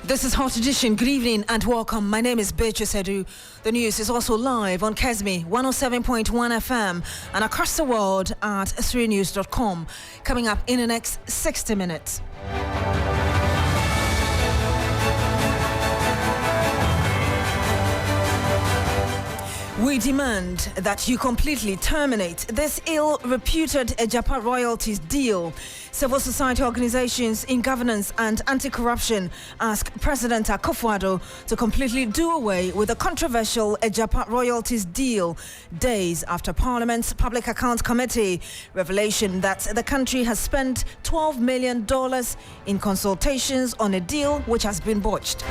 This is Hot Edition. Good evening and welcome. My name is Beatrice Adu. The news is also live on Kesmi 107.1 FM and across the world at 3news.com. Coming up in the next 60 minutes. We demand that you completely terminate this ill-reputed Ejapa royalties deal. Civil society organizations in governance and anti-corruption ask President Akufo-Addo to completely do away with the controversial Ejapa royalties deal days after Parliament's Public Accounts Committee revelation that the country has spent $12 million in consultations on a deal which has been botched.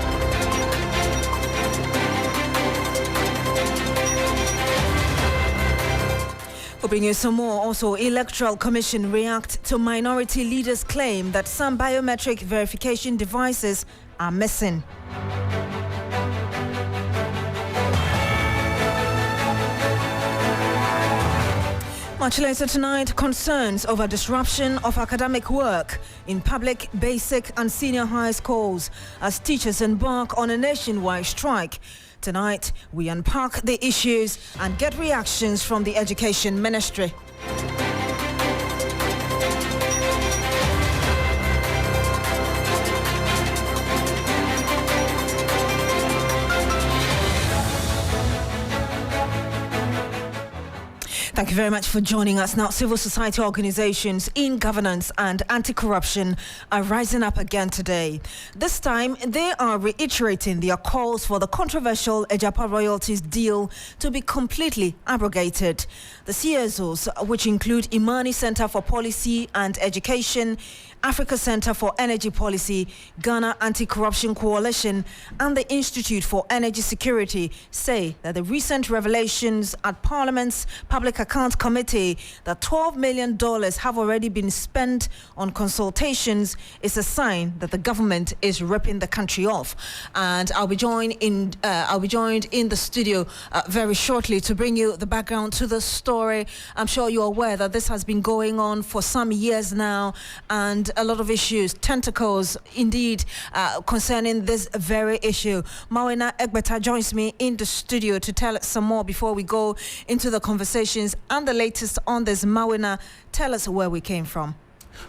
We'll bring you some more. Also, Electoral Commission react to minority leaders' claim that some biometric verification devices are missing. Much later tonight, concerns over disruption of academic work in public, basic and senior high schools as teachers embark on a nationwide strike. Tonight, we unpack the issues and get reactions from the Education Ministry. Thank you very much for joining us. Now, civil society organizations in governance and anti-corruption are rising up again today. This time, they are reiterating their calls for the controversial Ejapa royalties deal to be completely abrogated. The CSOs, which include Imani Center for Policy and Education, Africa Center for Energy Policy, Ghana Anti-Corruption Coalition, and the Institute for Energy Security say that the recent revelations at Parliament's Public Accounts Committee that $12 million have already been spent on consultations is a sign that the government is ripping the country off. And I'll be joined in the studio very shortly to bring you the background to the story. I'm sure you're aware that this has been going on for some years now, and a lot of issues, tentacles, indeed, concerning this very issue. Mawina Egbeta joins me in the studio to tell us some more before we go into the conversations and the latest on this. Mawina, tell us where we came from.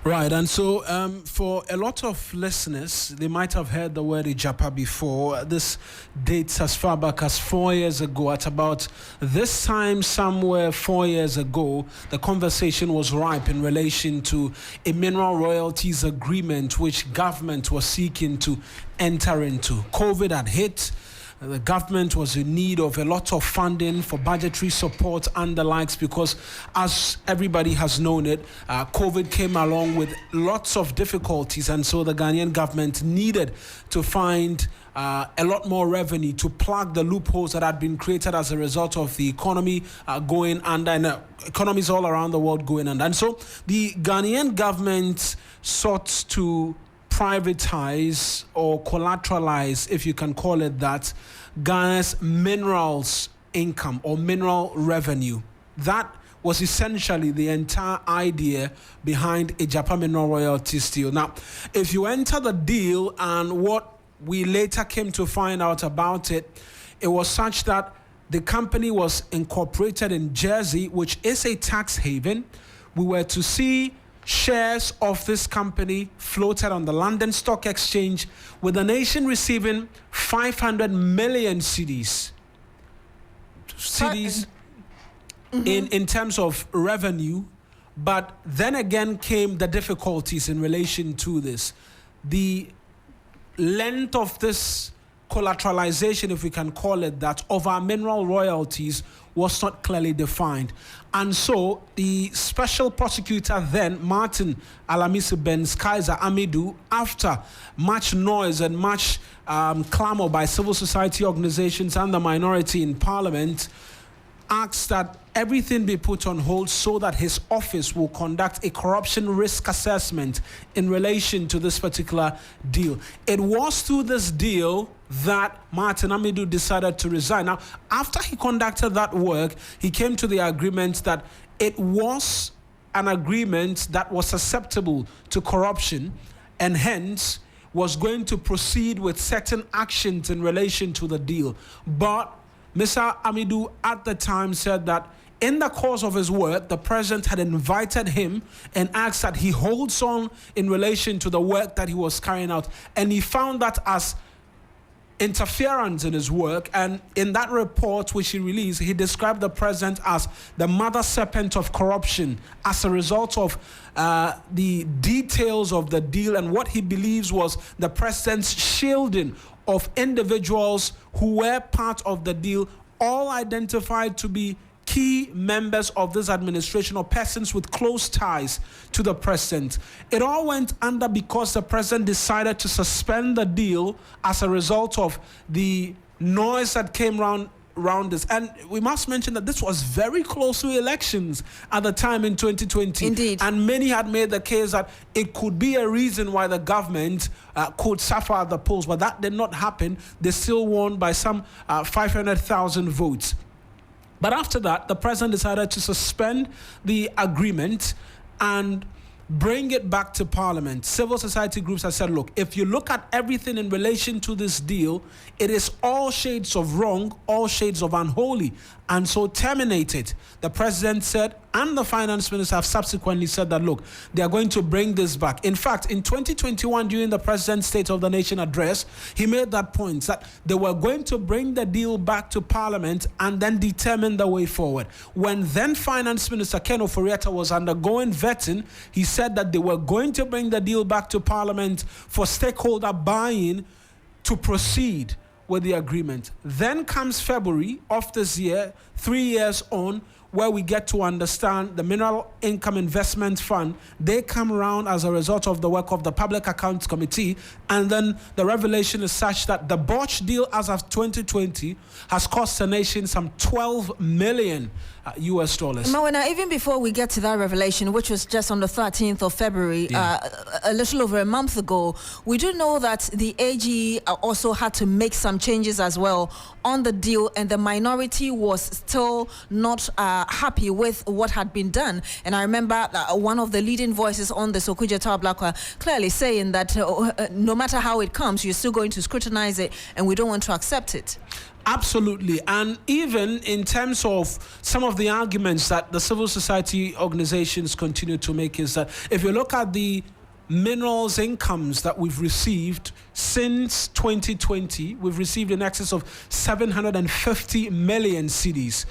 Right, and so for a lot of listeners, they might have heard the word Ejapa before. This dates as far back as 4 years ago. At about this time, somewhere 4 years ago, the conversation was ripe in relation to a mineral royalties agreement which government was seeking to enter into. COVID had hit. The government was in need of a lot of funding for budgetary support and the likes because, as everybody has known it, COVID came along with lots of difficulties, and so the Ghanaian government needed to find a lot more revenue to plug the loopholes that had been created as a result of the economy going under, and economies all around the world going under. And so the Ghanaian government sought to privatize or collateralize, if you can call it that, Ghana's minerals income or mineral revenue. That was essentially the entire idea behind Ejapa mineral royalties deal. Now, if you enter the deal, and what we later came to find out about it, it was such that the company was incorporated in Jersey, which is a tax haven. We were to see shares of this company floated on the London Stock Exchange, with the nation receiving 500 million cedis in terms of revenue. But then again came the difficulties in relation to this. The length of this collateralization, if we can call it that, of our mineral royalties was not clearly defined. And so the special prosecutor then, Martin Alamisi Ben-Kaiser Amidu, after much noise and much clamor by civil society organizations and the minority in Parliament, asked that everything be put on hold so that his office will conduct a corruption risk assessment in relation to this particular deal. It was through this deal that Martin Amidu decided to resign. Now, after he conducted that work, he came to the agreement that it was an agreement that was susceptible to corruption, and hence was going to proceed with certain actions in relation to the deal. But Mr. Amidu at the time said that in the course of his work, the president had invited him and asked that he holds on in relation to the work that he was carrying out. And he found that as interference in his work. And in that report which he released, he described the president as the mother serpent of corruption as a result of the details of the deal and what he believes was the president's shielding of individuals who were part of the deal, all identified to be key members of this administration or persons with close ties to the president. It all went under because the president decided to suspend the deal as a result of the noise that came around this. And we must mention that this was very close to elections at the time in 2020. Indeed. And many had made the case that it could be a reason why the government could suffer at the polls, but that did not happen. They still won by some 500,000 votes. But after that, the president decided to suspend the agreement and bring it back to Parliament. Civil society groups have said, look, if you look at everything in relation to this deal, it is all shades of wrong, all shades of unholy, and so terminate it. The president said, and the finance minister have subsequently said that, look, they are going to bring this back. In fact, in 2021, during the president's State of the Nation address, he made that point that they were going to bring the deal back to Parliament and then determine the way forward. When then Finance Minister Ken Ofori-Atta was undergoing vetting, he said that they were going to bring the deal back to Parliament for stakeholder buy-in to proceed with the agreement. Then comes February of this year, 3 years on, where we get to understand the Mineral Income Investment Fund. They come around as a result of the work of the Public Accounts Committee, and then the revelation is such that the botched deal as of 2020 has cost the nation some $12 million US dollars. Mawena, even before we get to that revelation, which was just on the 13th of February, a little over a month ago, we do know that the AG also had to make some changes as well on the deal, and the minority was still not happy with what had been done. And I remember one of the leading voices on the Sokuja Tablakwa clearly saying that no matter how it comes, you're still going to scrutinize it, and we don't want to accept it. Absolutely. And even in terms of some of the arguments that the civil society organizations continue to make is that if you look at the minerals incomes that we've received since 2020, we've received in excess of 750 million cedis.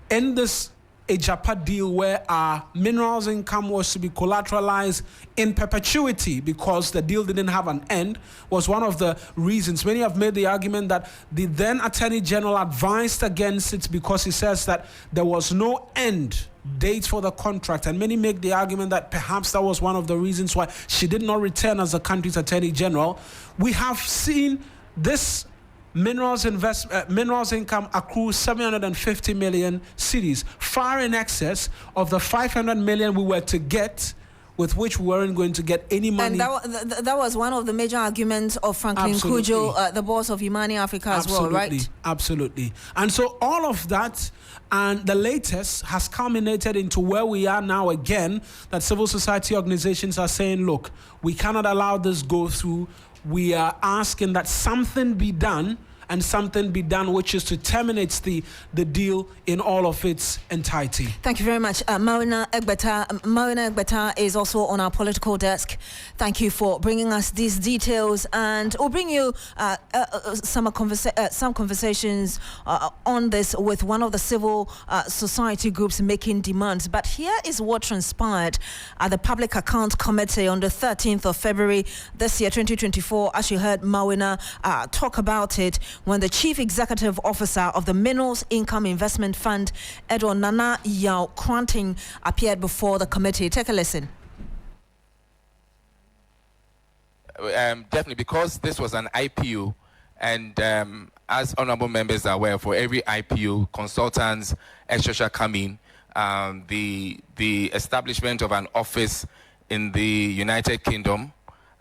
In this Ejapa deal where our minerals income was to be collateralized in perpetuity because the deal didn't have an end was one of the reasons. Many have made the argument that the then Attorney General advised against it because he says that there was no end date for the contract, and many make the argument that perhaps that was one of the reasons why she did not return as the country's Attorney General. We have seen this minerals income accrue 750 million cedis, far in excess of the 500 million we were to get, with which we weren't going to get any money. And that was one of the major arguments of Franklin Kujo, the boss of Imani Africa as well, right? Absolutely. And so all of that and the latest has culminated into where we are now again, that civil society organizations are saying, look, we cannot allow this go through. We are asking that something be done, and something be done which is to terminate the deal in all of its entirety. Thank you very much. Mawena Egbeta is also on our political desk. Thank you for bringing us these details, and we'll bring you some conversations on this with one of the civil society groups making demands. But here is what transpired at the Public Account Committee on the 13th of February this year, 2024, as you heard Mawena talk about it, when the Chief Executive Officer of the Minerals Income Investment Fund, Edward Nana Yao Kranting, appeared before the committee. Take a listen. Definitely, because this was an IPO, and as honorable members are aware, for every IPO, consultants, etc. come in. The establishment of an office in the United Kingdom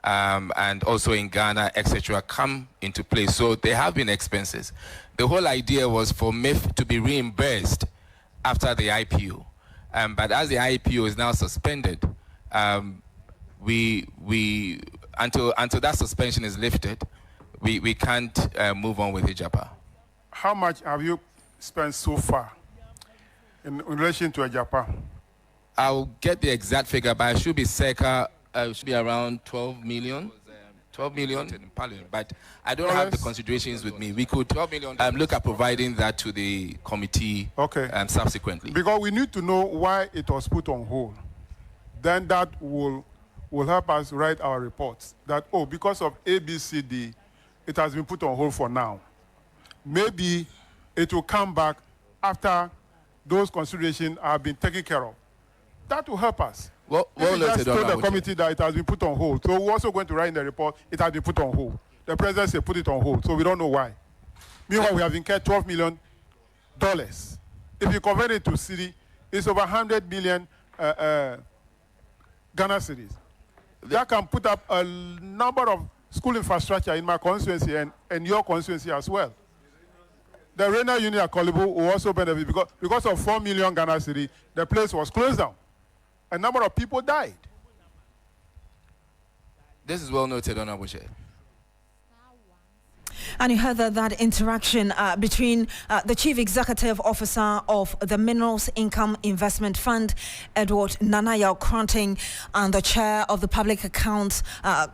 and also in Ghana, etc., come into place. So there have been expenses. The whole idea was for MIF to be reimbursed after the IPO. But as the IPO is now suspended, we until that suspension is lifted, we can't move on with Ejapa. How much have you spent so far in relation to Ejapa? I'll get the exact figure, but it should be should be around 12 million. 12 million in Parliament, but I don't have the considerations with me. We could 12 million, look at providing that to the committee subsequently. Because we need to know why it was put on hold. Then that will help us write our reports. That, because of ABCD, it has been put on hold for now. Maybe it will come back after those considerations have been taken care of. That will help us. Well just told the committee that it has been put on hold. So we're also going to write in the report, it has been put on hold. The president said put it on hold, so we don't know why. Meanwhile, we have incurred $12 million. If you convert it to cedi, it's over 100 million Ghana cedis. That can put up a number of school infrastructure in my constituency and your constituency as well. The Renal Union at Kolibu will also benefit because of 4 million Ghana cedi, the place was closed down. A number of people died. This is well noted, Honorable Chair. And you heard that interaction between the Chief Executive Officer of the Minerals Income Investment Fund, Edward Nanaya Kranting, and the Chair of the Public Accounts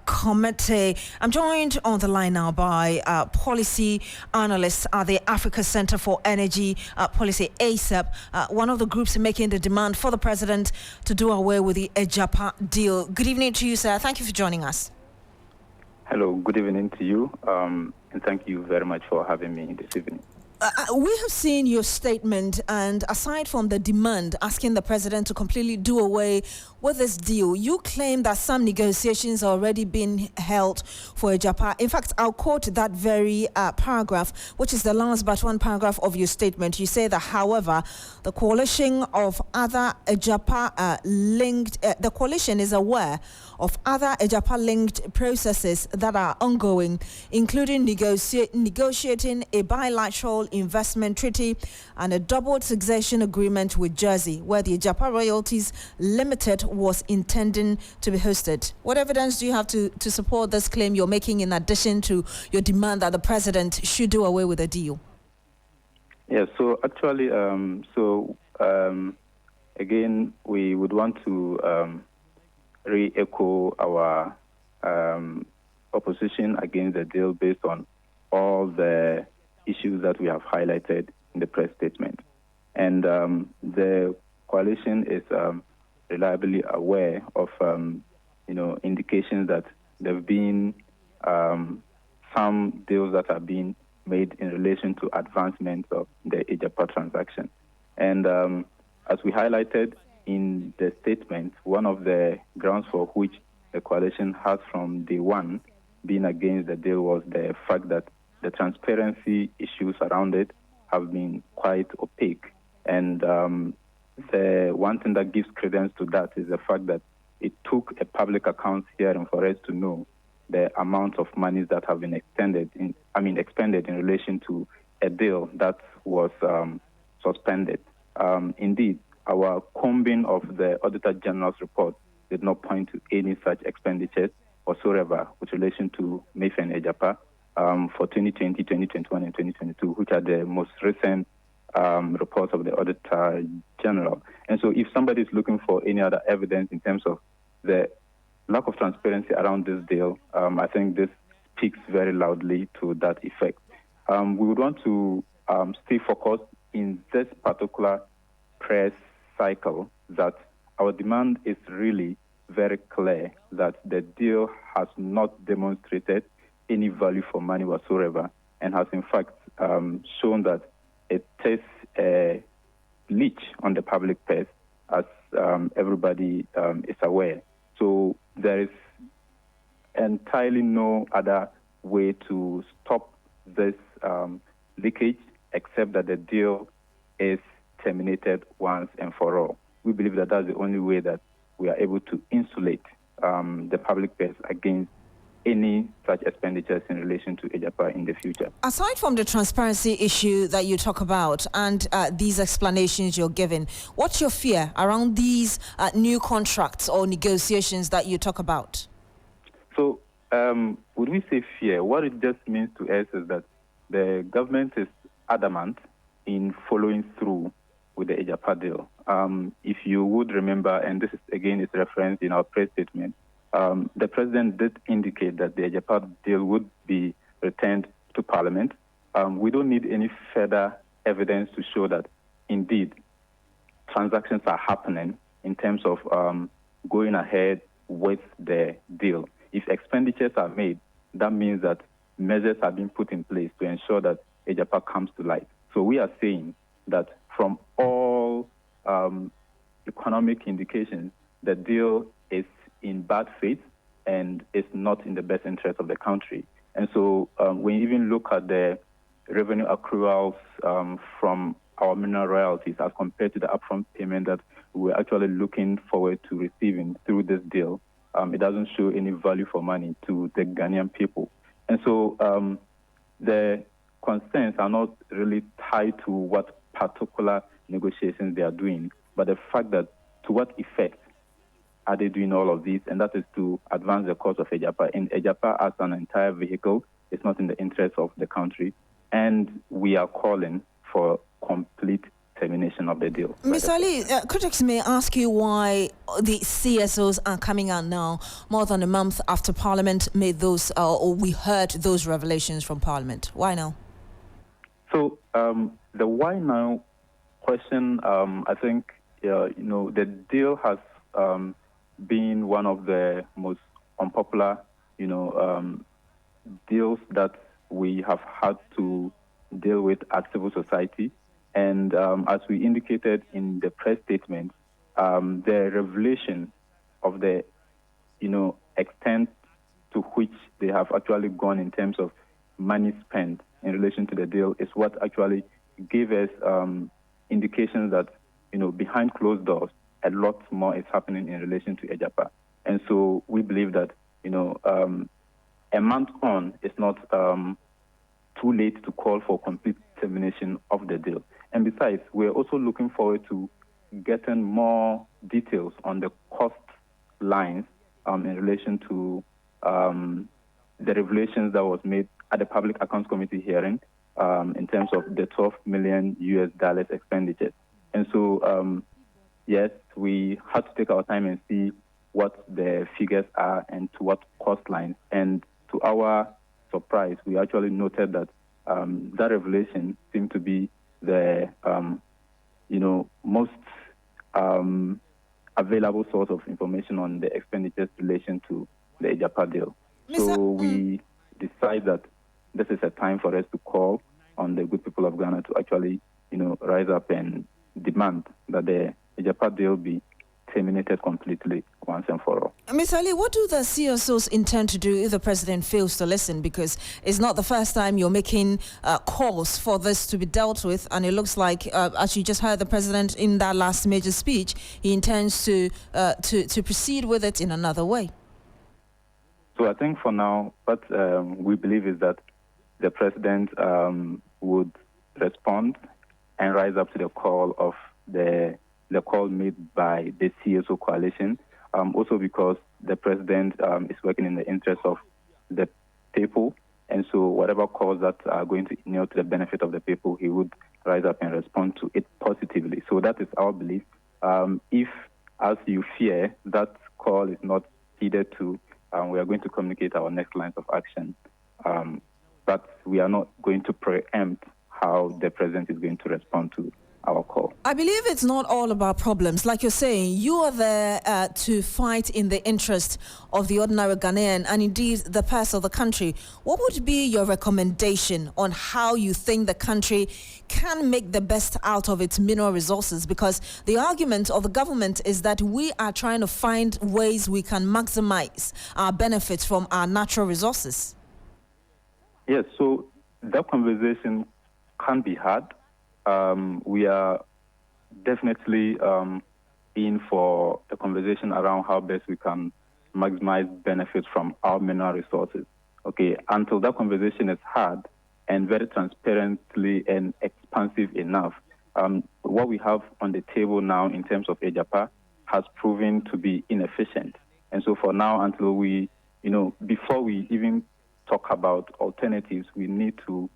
Committee. I'm joined on the line now by policy analysts at the Africa Center for Energy Policy, ACEP, one of the groups making the demand for the President to do away with the Ejapa deal. Good evening to you, sir. Thank you for joining us. Hello, good evening to you, and thank you very much for having me this evening. We have seen your statement, and aside from the demand asking the president to completely do away with this deal, you claim that some negotiations are already being held for Ejapa. In fact, I'll quote that very paragraph, which is the last but one paragraph of your statement. You say that, however, the coalition of other Ejapa the coalition is aware of other Ejapa-linked processes that are ongoing, including negotiating a bilateral investment treaty and a double taxation agreement with Jersey, where the Ejapa Royalties Limited was intending to be hosted. What evidence do you have to support this claim you're making, in addition to your demand that the president should do away with the deal? Yeah, so actually, again, we would want to re-echo our opposition against the deal based on all the issues that we have highlighted in the press statement. And the coalition is reliably aware of, indications that there have been some deals that are being made in relation to advancements of the Ejapa transaction. And as we highlighted in the statement, one of the grounds for which the coalition has from day one been against the deal was the fact that the transparency issues around it have been quite opaque. And the one thing that gives credence to that is the fact that it took a public accounts hearing for us to know the amount of monies that have been expended in relation to a deal that was suspended. Indeed, our combing of the Auditor General's report did not point to any such expenditures whatsoever with relation to MEF and Ejapa for 2020, 2021, and 2022, which are the most recent reports of the Auditor General. And so if somebody is looking for any other evidence in terms of the lack of transparency around this deal, I think this speaks very loudly to that effect. We would want to stay focused in this particular press cycle that our demand is really very clear that the deal has not demonstrated any value for money whatsoever and has in fact shown that it takes a leech on the public purse, as everybody is aware. So there is entirely no other way to stop this leakage except that the deal is terminated once and for all. We believe that that's the only way that we are able to insulate the public purse against any such expenditures in relation to Ejapa in the future. Aside from the transparency issue that you talk about and these explanations you're giving, what's your fear around these new contracts or negotiations that you talk about? So Would we say fear? What it just means to us is that the government is adamant in following through with the EJAPA deal. If you would remember, and this is again is referenced in our press statement, the president did indicate that the EJAPA deal would be returned to Parliament. We don't need any further evidence to show that indeed transactions are happening in terms of going ahead with the deal. If expenditures are made, that means that measures are being put in place to ensure that EJAPA comes to light. So we are saying that from all economic indications, the deal is in bad faith and is not in the best interest of the country. And so when you even look at the revenue accruals from our mineral royalties as compared to the upfront payment that we're actually looking forward to receiving through this deal, it doesn't show any value for money to the Ghanaian people. And so the concerns are not really tied to what particular negotiations they are doing, but the fact that to what effect are they doing all of this, and that is to advance the cause of EJAPA. And EJAPA as an entire vehicle is not in the interest of the country, and we are calling for complete termination of the deal. Ms. Ali, critics may ask you why the CSOs are coming out now, more than a month after Parliament made those, or we heard those revelations from Parliament. Why now? So the why now question, I think, the deal has been one of the most unpopular, deals that we have had to deal with at civil society. And as we indicated in the press statement, the revelation of the, extent to which they have actually gone in terms of money spent in relation to the deal is what actually gave us indications that, behind closed doors, a lot more is happening in relation to EJAPA. And so we believe that, a month on is not too late to call for complete termination of the deal. And besides, we're also looking forward to getting more details on the cost lines in relation to the revelations that was made at the Public Accounts Committee hearing in terms of the $12 million expenditures. And so, yes, we had to take our time and see what the figures are and to what cost lines. And to our surprise, we actually noted that that revelation seemed to be the most available source of information on the expenditures in relation to the EJAPA deal. So we decide that this is a time for us to call on the good people of Ghana to actually, rise up and demand that the EJAPA deal be terminated completely once and for all. Ms. Ali, what do the CSOs intend to do if the president fails to listen? Because it's not the first time you're making calls for this to be dealt with, and it looks like, as you just heard the president in that last major speech, he intends to proceed with it in another way. So I think for now, what we believe is that the president would respond and rise up to the call of the call made by the CSO coalition, also because the president is working in the interest of the people, and so whatever calls that are going to inure to the benefit of the people, he would rise up and respond to it positively. So that is our belief. If, as you fear, that call is not heeded to, we are going to communicate our next lines of action, but we are not going to preempt how the president is going to respond to our call. I believe it's not all about problems. Like you're saying, you are there to fight in the interest of the ordinary Ghanaian and indeed the purse of the country. What would be your recommendation on how you think the country can make the best out of its mineral resources? Because the argument of the government is that we are trying to find ways we can maximize our benefits from our natural resources. Yes, so that conversation can be had. We are definitely in for a conversation around how best we can maximize benefits from our mineral resources. Okay, until that conversation is had and very transparently and expansive enough, what we have on the table now in terms of EJAPA has proven to be inefficient. And so for now, until we before we even talk about alternatives, we need to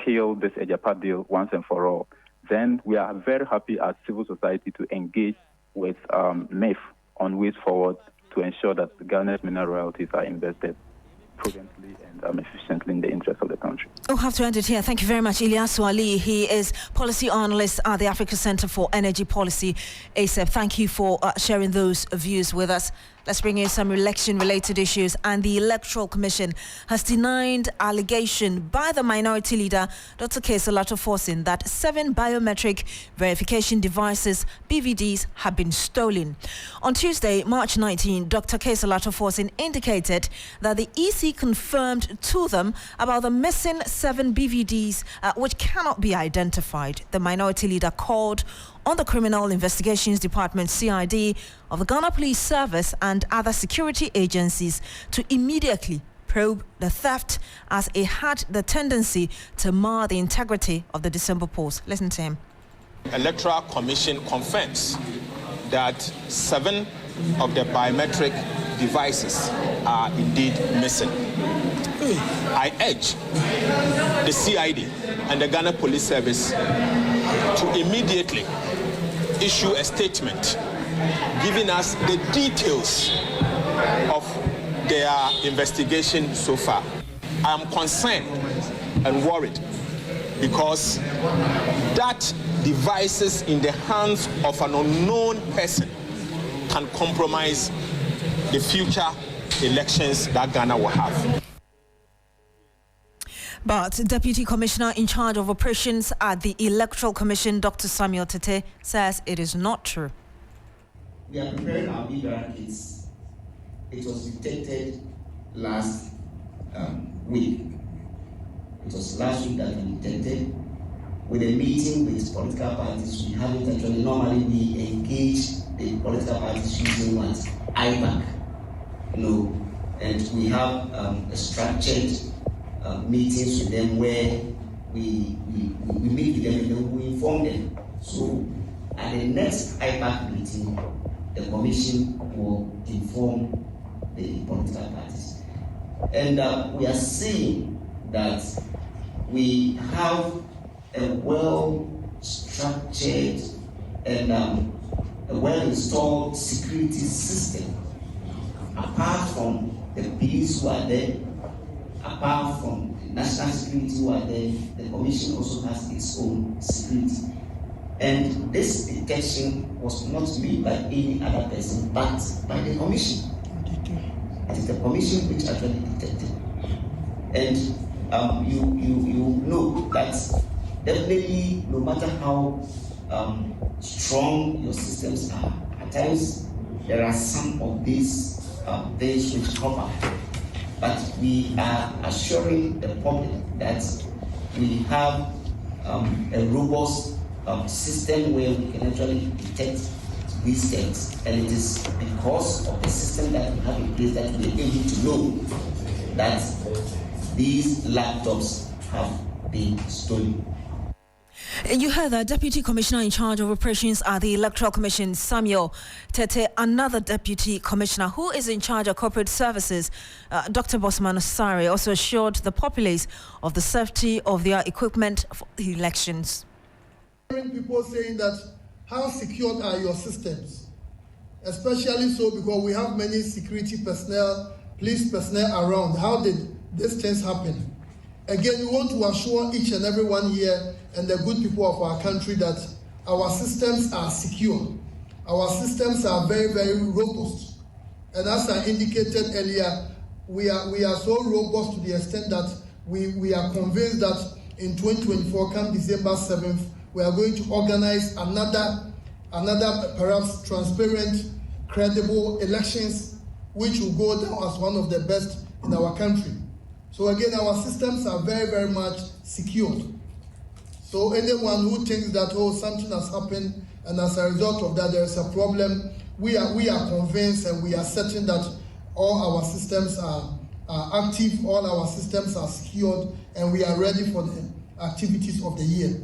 kill this EJAPA deal once and for all. Then we are very happy as civil society to engage with MEF on ways forward to ensure that the Ghana's mineral royalties are invested prudently and efficiently in the interest of the country. We'll have to end it here. Thank you very much, Ilyasu Ali. He is policy analyst at the Africa Center for Energy Policy, ACEP. Thank you for sharing those views with us. Let's bring in some election-related issues. And the Electoral Commission has denied allegation by the minority leader, Dr. Kesalato Forsin, that 7 biometric verification devices, BVDs, have been stolen. On Tuesday, March 19, Dr. Kesalato Forsin indicated that the EC confirmed to them about the missing 7 BVDs, which cannot be identified. The minority leader called on the Criminal Investigations Department, CID, of the Ghana Police Service and other security agencies to immediately probe the theft, as it had the tendency to mar the integrity of the December polls. Listen to him. Electoral Commission confirms that 7 of the biometric devices are indeed missing. I urge the CID and the Ghana Police Service to immediately issue a statement giving us the details of their investigation so far. I am concerned and worried because that devices in the hands of an unknown person can compromise the future elections that Ghana will have. But Deputy Commissioner in charge of operations at the Electoral Commission, Dr. Samuel Tete, says it is not true. We are preparing our BVR kits. It was detected last week. It was last week that we detected. With a meeting with political parties, we have it actually. Normally, we engage the political parties using what? IPAC. And we have a structured meetings with them where we meet with them and then we inform them. So at the next IPAC meeting, the Commission will inform the political parties. And we are seeing that we have a well-structured and a well-installed security system. Apart from the police who are there, apart from the national security who are there, the Commission also has its own security. And this detection was not made by any other person but by the Commission. It is the Commission which actually detected. And you know that definitely, no matter how strong your systems are, at times there are some of these things which come up. But we are assuring the public that we have a robust system where we can actually detect these things. And it is because of the system that we have in place that we are able to know that these laptops have been stolen. You heard that Deputy Commissioner in charge of operations at the Electoral Commission, Samuel Tete. Another Deputy Commissioner who is in charge of corporate services, Dr. Bosman Osari, also assured the populace of the safety of their equipment for the elections. People saying that, how secured are your systems? Especially so because we have many security personnel, police personnel around. How did these things happen? Again, we want to assure each and every one here and the good people of our country that our systems are secure. Our systems are very, very robust. And as I indicated earlier, we are so robust to the extent that we are convinced that in 2024, come December 7th, we are going to organize another perhaps transparent, credible elections, which will go down as one of the best in our country. So again, our systems are very, very much secured. So anyone who thinks that, something has happened and as a result of that there is a problem, we are convinced and we are certain that all our systems are active, all our systems are secured, and we are ready for the activities of the year.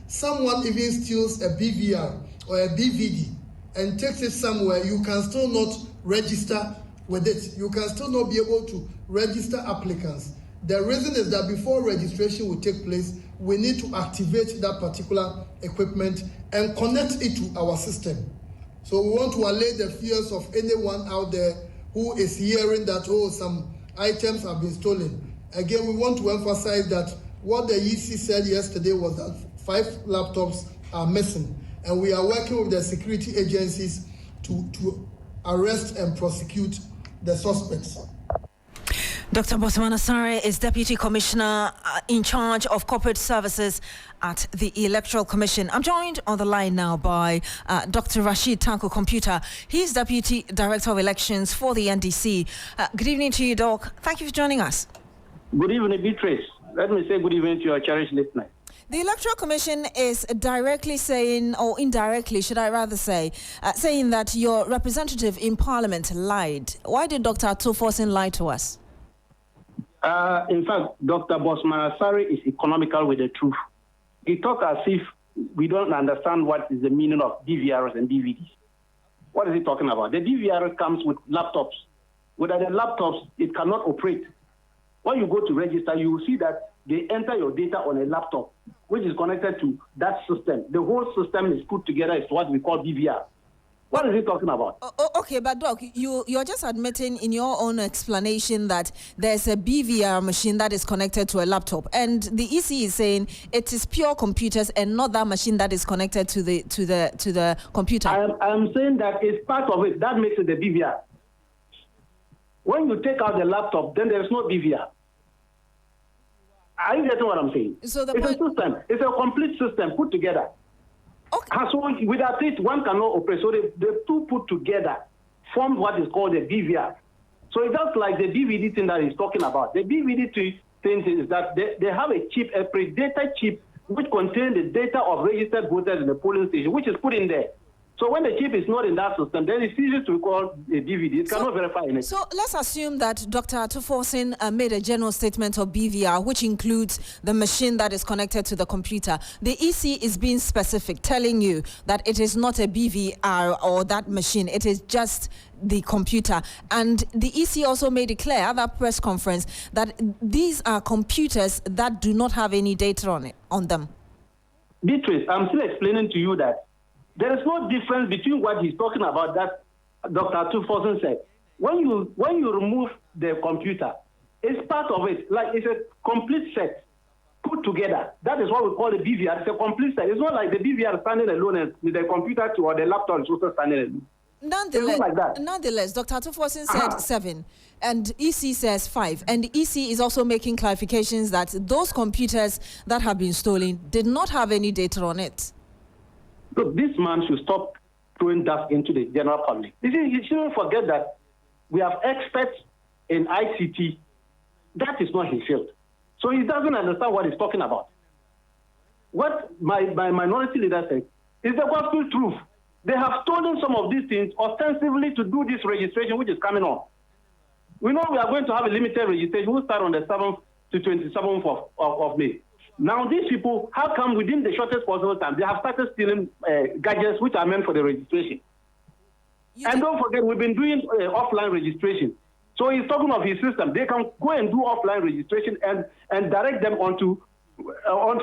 Someone even steals a BVR or a BVD and takes it somewhere, you can still not register with it. You can still not be able to register applicants. The reason is that before registration will take place, we need to activate that particular equipment and connect it to our system. So we want to allay the fears of anyone out there who is hearing that, oh, some items have been stolen. Again, we want to emphasize that what the EC said yesterday was that 5 laptops are missing, and we are working with the security agencies to arrest and prosecute the suspects. Dr. Bosman Asare is Deputy Commissioner in charge of corporate services at the Electoral Commission. I'm joined on the line now by Dr. Rashid Tanko Computer. He's Deputy Director of Elections for the NDC. Good evening to you, Doc. Thank you for joining us. Good evening, Beatrice. Let me say good evening to your cherished listeners. The Electoral Commission is directly saying, or indirectly, should I rather say, saying that your representative in Parliament lied. Why did Dr. Atu lie to us? In fact, Dr. Bosman Asare is economical with the truth. He talks as if we don't understand what is the meaning of DVRs and DVDs. What is he talking about? The DVR comes with laptops. Without the laptops, it cannot operate. When you go to register, you will see that they enter your data on a laptop, which is connected to that system. The whole system is put together is what we call DVR. What is he talking about? Okay, but Doc, you're just admitting in your own explanation that there's a BVR machine that is connected to a laptop, and the EC is saying it is pure computers and not that machine that is connected to the computer. I'm saying that it's part of it. That makes it the BVR. When you take out the laptop, then there's no BVR. Are you getting what I'm saying? So it's a system. It's a complete system put together. Okay. So without it, one cannot operate. So the two put together form what is called a DVR. So it's just like the DVD thing that he's talking about. The DVD thing is that they have a chip, a predator chip, which contains the data of registered voters in the polling station, which is put in there. So when the chip is not in that system, then it's easy to recall the DVD. It cannot verify anything. So let's assume that Dr. Atu made a general statement of BVR, which includes the machine that is connected to the computer. The EC is being specific, telling you that it is not a BVR or that machine. It is just the computer. And the EC also made it clear at that press conference that these are computers that do not have any data on them. Beatrice, I'm still explaining to you that there is no difference between what he's talking about that Dr. Atu said. When you remove the computer, it's part of it. Like it's a complete set put together. That is what we call the BVR. It's a complete set. It's not like the BVR standing alone and with the computer or the laptop is also standing alone. Nonetheless, Dr. Atu said 7 and EC says 5. And the EC is also making clarifications that those computers that have been stolen did not have any data on it. Look, this man should stop throwing dust into the general public. You shouldn't forget that we have experts in ICT. That is not his field. So he doesn't understand what he's talking about. What my minority leader said is the gospel truth. They have stolen some of these things ostensibly to do this registration, which is coming on. We know we are going to have a limited registration. We'll start on the 7th to 27th of May. Now, these people, how come within the shortest possible time, they have started stealing gadgets which are meant for the registration? And don't forget, we've been doing offline registration. So he's talking of his system. They can go and do offline registration and direct them onto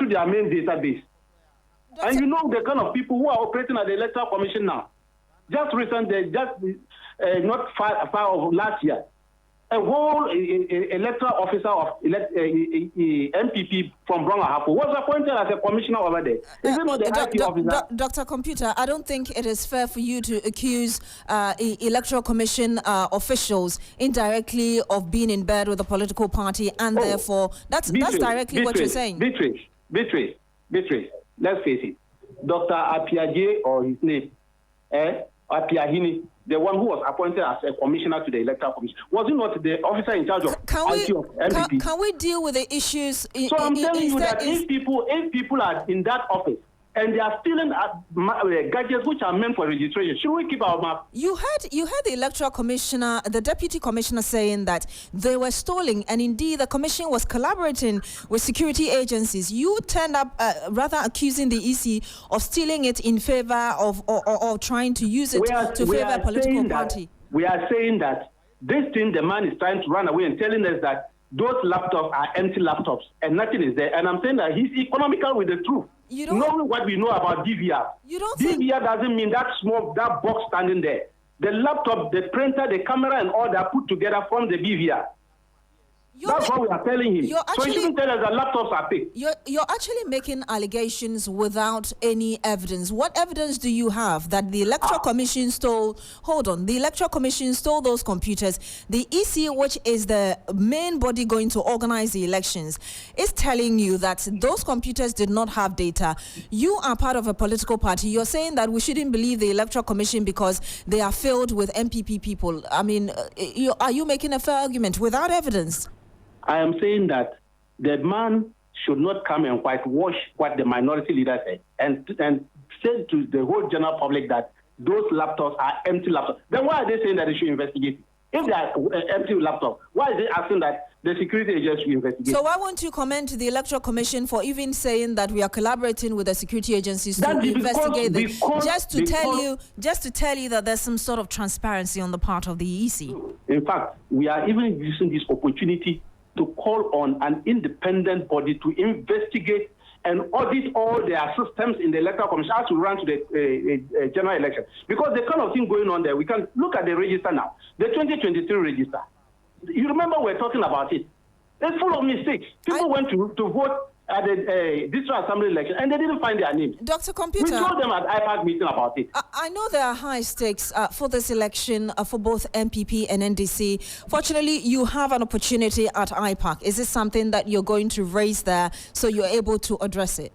their main database. And you know the kind of people who are operating at the Electoral Commission now. Just recently, not far of last year, a whole electoral officer of MPP from Brongahapo was appointed as a commissioner over there. Is it not the IT officer? Dr. Computer, I don't think it is fair for you to accuse Electoral Commission officials indirectly of being in bed with a political party, and therefore that's directly what you're saying. Beatrice, let's face it. Dr. Apiaje, or his name, Apiahini, the one who was appointed as a commissioner to the Electoral Commission, was he not the officer in charge of IT of MPP? Can we deal with the issues? So I'm telling you that if people are in that office and they are stealing gadgets which are meant for registration, should we keep our mouth? You heard the Electoral Commissioner, the Deputy Commissioner, saying that they were stolen, and indeed the Commission was collaborating with security agencies. You turned up rather accusing the EC of stealing it in favor of or trying to use it to favor a political party. We are saying that This thing, the man is trying to run away and telling us that those laptops are empty laptops and nothing is there. And I'm saying that he's economical with the truth. Knowing what we know about DVR. DVR doesn't mean that box standing there. The laptop, the printer, the camera, and all that put together from the DVR. That's what we are telling him. So he shouldn't tell us that laptops are fake. You're actually making allegations without any evidence. What evidence do you have that the Electoral Commission stole? Hold on. The Electoral Commission stole those computers. The EC, which is the main body going to organize the elections, is telling you that those computers did not have data. You are part of a political party. You're saying that we shouldn't believe the Electoral Commission because they are filled with MPP people. I mean, are you making a fair argument without evidence? I am saying that the man should not come and whitewash what the minority leader said and say to the whole general public that those laptops are empty laptops. Then why are they saying that they should investigate? If they are empty laptops, why is it asking that the security agency should investigate? So why won't you commend the Electoral Commission for even saying that we are collaborating with the security agencies to investigate this? Just to tell you that there's some sort of transparency on the part of the EC. In fact, we are even using this opportunity to call on an independent body to investigate and audit all their systems in the Electoral Commission as we run to the general election. Because the kind of thing going on there, we can look at the register now, the 2023 register. You remember we're talking about it. It's full of mistakes. People went to vote at the district assembly election and they didn't find their names. Dr. Computer, we told them at IPAC meeting about it. I know there are high stakes for this election for both MPP and NDC. Fortunately, you have an opportunity at IPAC. Is this something that you're going to raise there so you're able to address it?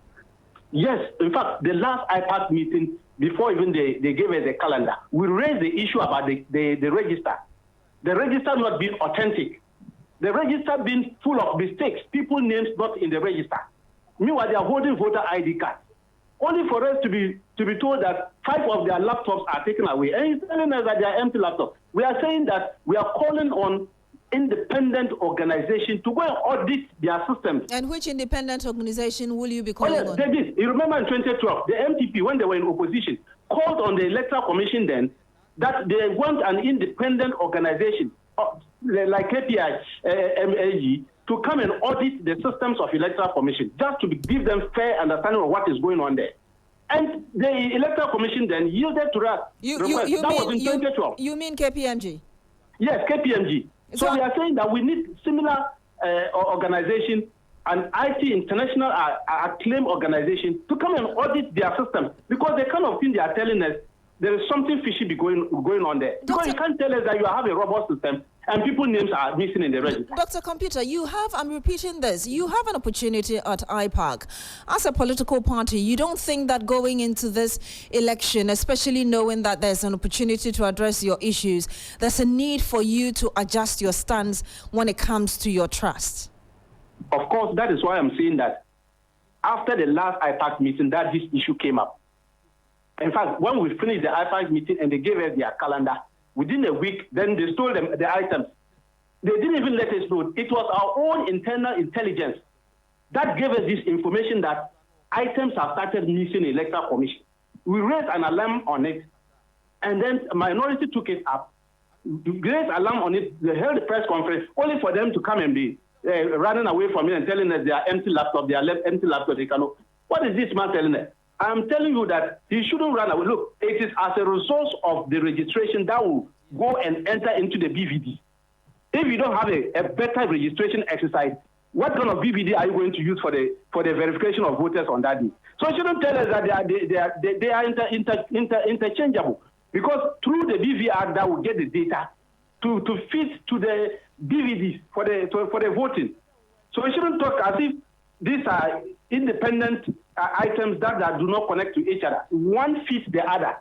Yes. In fact, the last IPAC meeting, before even they gave us the calendar, we raised the issue about the register. The register not being authentic. The register being full of mistakes, people names not in the register. Meanwhile, they are holding voter ID cards. Only for us to be told that 5 of their laptops are taken away. And he's telling us that they are empty laptops. We are saying that we are calling on independent organization to go and audit their systems. And which independent organization will you be calling on? They did. You remember in 2012, the MPP, when they were in opposition, called on the Electoral Commission then that they want an independent organization like KPI, MAG, to come and audit the systems of Electoral Commission, just to give them fair understanding of what is going on there. And the Electoral Commission then yielded to that. That was in 2012. You mean KPMG? Yes, KPMG. So we are saying that we need similar organization, an IT international acclaimed organization, to come and audit their systems, because the kind of thing they are telling us, there is something fishy going on there. Because you can't tell us that you have a robust system and people's names are missing in the register. Dr. Computer, I'm repeating this, you have an opportunity at IPAC. As a political party, you don't think that going into this election, especially knowing that there's an opportunity to address your issues, there's a need for you to adjust your stance when it comes to your trust? Of course, that is why I'm saying that after the last IPAC meeting, that this issue came up. In fact, when we finished the IPAC meeting and they gave us their calendar, within a week, then they stole them the items. They didn't even let us know. It was our own internal intelligence that gave us this information that items have started missing in the Electoral Commission. We raised an alarm on it, and then a minority took it up, raised alarm on it, they held a press conference, only for them to come and be running away from it and telling us they are empty laptops, they cannot. What is this man telling us? I'm telling you that he shouldn't run away. Look, it is as a result of the registration that will go and enter into the BVD. If you don't have a better registration exercise, what kind of BVD are you going to use for the verification of voters on that day? So you shouldn't tell us that they are interchangeable, because through the BVR that will get the data to feed to the BVDs for the voting. So we shouldn't talk as if these are independent items that do not connect to each other. One fits the other.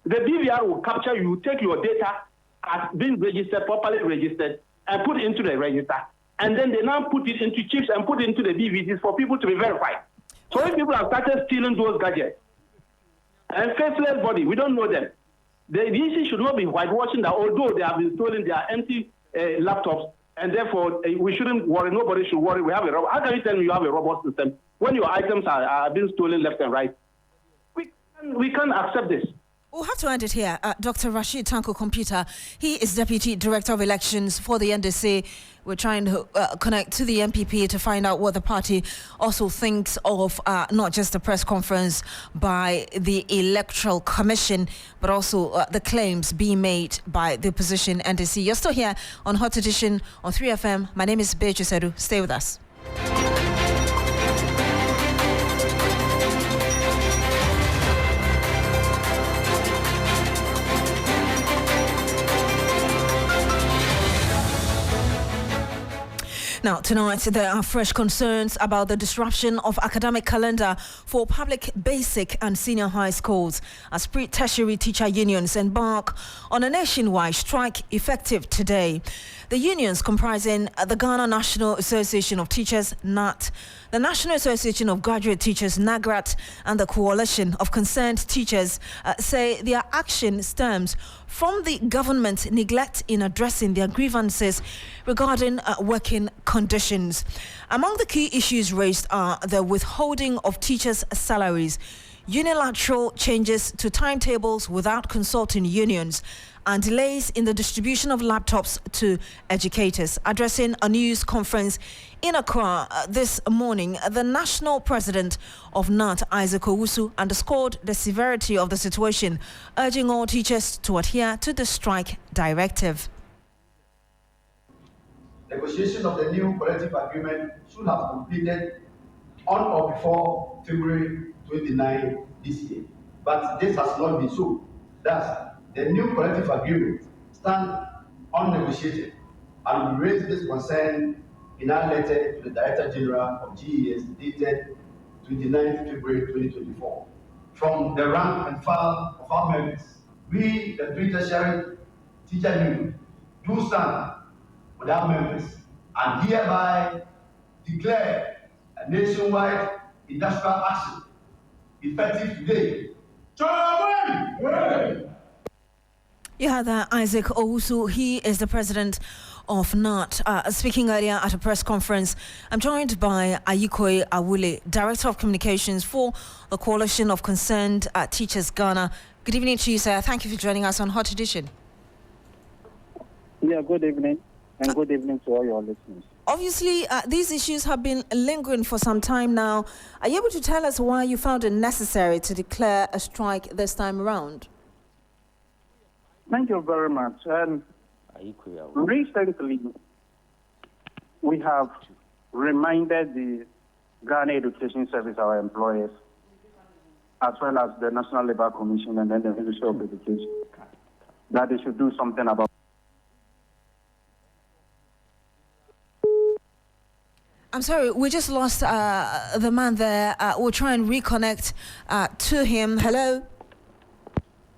The BVR will capture you, take your data as being registered, properly registered, and put it into the register. And then they now put it into chips and put it into the BVDs for people to be verified. So if people have started stealing those gadgets, and faceless body, we don't know them. The issue should not be whitewashing that although they have been stolen, they are empty laptops, and therefore we shouldn't worry, nobody should worry. We have a robot. How can you tell me you have a robust system when your items are being stolen left and right? We can't accept this. We'll have to end it here. Dr. Rashid Tanko Computer, he is Deputy Director of Elections for the NDC. We're trying to connect to the MPP to find out what the party also thinks of not just the press conference by the Electoral Commission, but also the claims being made by the opposition NDC. You're still here on Hot Edition on 3FM. My name is Beatrice Adu. Stay with us. Now, tonight, there are fresh concerns about the disruption of academic calendar for public basic and senior high schools as pre-tertiary teacher unions embark on a nationwide strike effective today. The unions comprising the Ghana National Association of Teachers, NAT, the National Association of Graduate Teachers, NAGRAT, and the Coalition of Concerned Teachers say their action stems from the government neglect in addressing their grievances regarding working conditions. Among the key issues raised are the withholding of teachers' salaries, unilateral changes to timetables without consulting unions, and delays in the distribution of laptops to educators. Addressing a news conference in Accra this morning, the national president of NAT, Isaac Owusu, underscored the severity of the situation, urging all teachers to adhere to the strike directive. Negotiation of the new collective agreement should have completed on or before February 29 this year, but this has not been so. Thus, the new collective agreement stands unnegotiated, and we raised this concern in our letter to the Director General of GES dated 29 February 2024. From the rank and file of our members, we, the pre-tertiary teacher union, do stand with our members and hereby declare a nationwide industrial action effective today. You had Isaac Owusu. He is the president of NAT. Speaking earlier at a press conference, I'm joined by Ayikoi Awule, Director of Communications for the Coalition of Concerned Teachers Ghana. Good evening to you, sir. Thank you for joining us on Hot Edition. Yeah, good evening, and good evening to all your listeners. Obviously, these issues have been lingering for some time now. Are you able to tell us why you found it necessary to declare a strike this time around? Thank you very much. Recently, we have reminded the Ghana Education Service, our employers, as well as the National Labour Commission and then the Ministry of Education, that they should do something about. I'm sorry, we just lost the man there. We'll try and reconnect to him. Hello?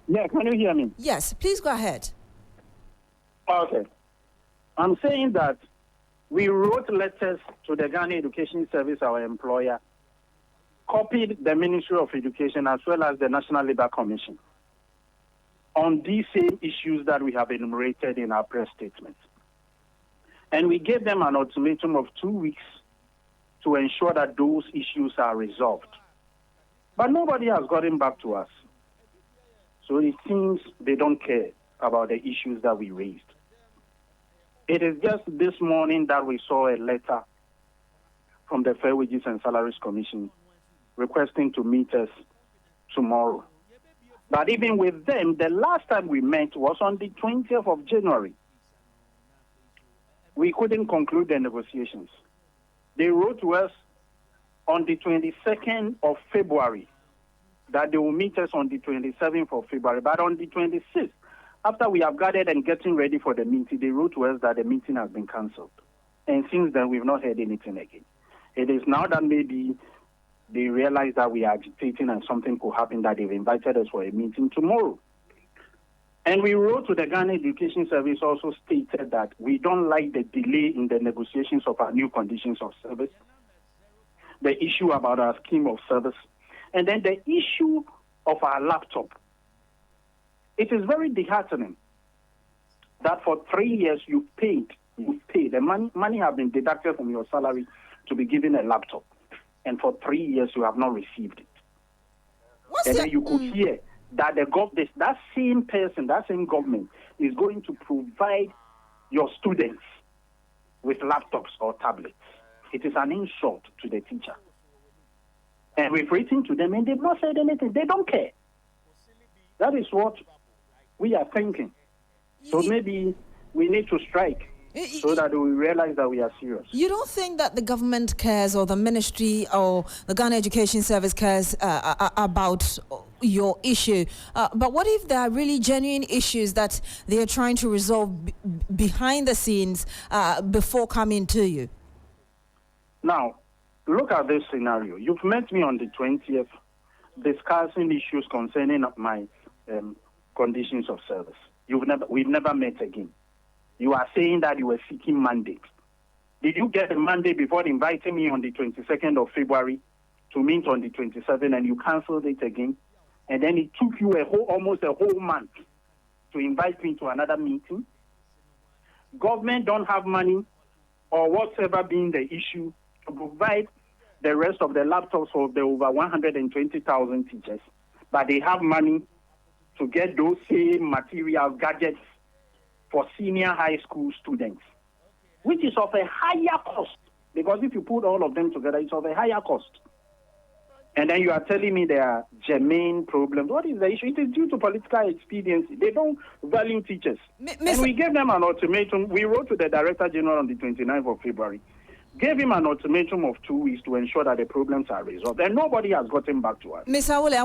Yeah, can you hear me? Yes, please go ahead. Okay. I'm saying that we wrote letters to the Ghana Education Service, our employer, copied the Ministry of Education as well as the National Labour Commission on these same issues that we have enumerated in our press statement. And we gave them an ultimatum of 2 weeks to ensure that those issues are resolved. But nobody has gotten back to us. So it seems they don't care about the issues that we raised. It is just this morning that we saw a letter from the Fair Wages and Salaries Commission requesting to meet us tomorrow. But even with them, the last time we met was on the 20th of January. We couldn't conclude the negotiations. They wrote to us on the 22nd of February that they will meet us on the 27th of February. But on the 26th, after we have gathered and getting ready for the meeting, they wrote to us that the meeting has been cancelled. And since then, we've not heard anything again. It is now that maybe they realize that we are agitating and something could happen, that they've invited us for a meeting tomorrow. And we wrote to the Ghana Education Service, also stated that we don't like the delay in the negotiations of our new conditions of service, the issue about our scheme of service, and then the issue of our laptop. It is very disheartening that for 3 years you've paid, the money have been deducted from your salary to be given a laptop, and for 3 years you have not received it. Then you could hear that that same person, that same government is going to provide your students with laptops or tablets. It is an insult to the teacher. And we've written to them and they've not said anything. They don't care. That is what we are thinking. So maybe we need to strike so that we realize that we are serious. You don't think that the government cares, or the ministry or the Ghana Education Service cares about your issue? But what if there are really genuine issues that they are trying to resolve behind the scenes before coming to you? Now, look at this scenario. You've met me on the 20th discussing issues concerning my conditions of service. We've never met again. You are saying that you were seeking mandate. Did you get a mandate before inviting me on the 22nd of February to meet on the 27th, and you canceled it again? And then it took you almost a whole month to invite me to another meeting? Government don't have money, or whatever being the issue, to provide the rest of the laptops for the over 120,000 teachers, but they have money to get those same material gadgets for senior high school students, which is of a higher cost, because if you put all of them together, it's of a higher cost. And then you are telling me there are germane problems. What is the issue? It is due to political expediency. They don't value teachers. And we gave them an ultimatum. We wrote to the Director General on the 29th of February, gave him an ultimatum of 2 weeks to ensure that the problems are resolved. And nobody has gotten back to us. Ms. Awole, I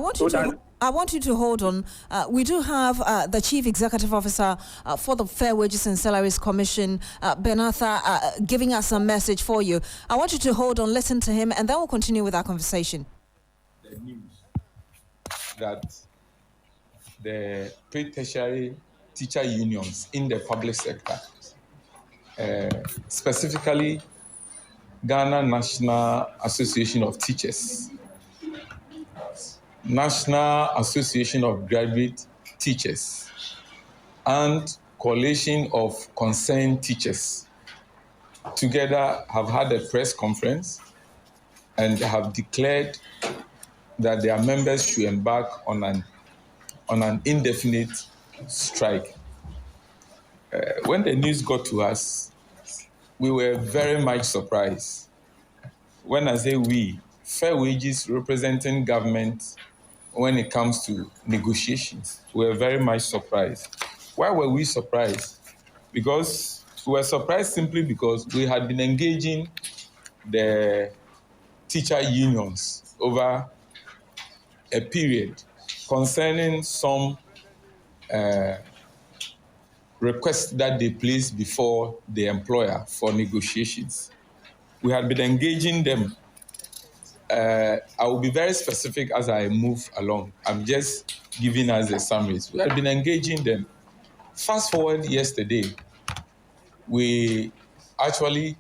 want you to hold on. We do have the Chief Executive Officer for the Fair Wages and Salaries Commission, Ben Arthur, giving us a message for you. I want you to hold on, listen to him, and then we'll continue with our conversation. The news that the pre-tertiary teacher unions in the public sector, specifically Ghana National Association of Teachers, National Association of Graduate Teachers, and Coalition of Concerned Teachers together have had a press conference and have declared that their members should embark on an indefinite strike. When the news got to us, we were very much surprised. When I say we, Fair Wages representing government when it comes to negotiations, we were very much surprised. Why were we surprised? Because we were surprised simply because we had been engaging the teacher unions over a period concerning some requests that they placed before the employer for negotiations. We had been engaging them. I will be very specific as I move along. I'm just giving us the summaries. We had been engaging them. Fast forward yesterday, we actually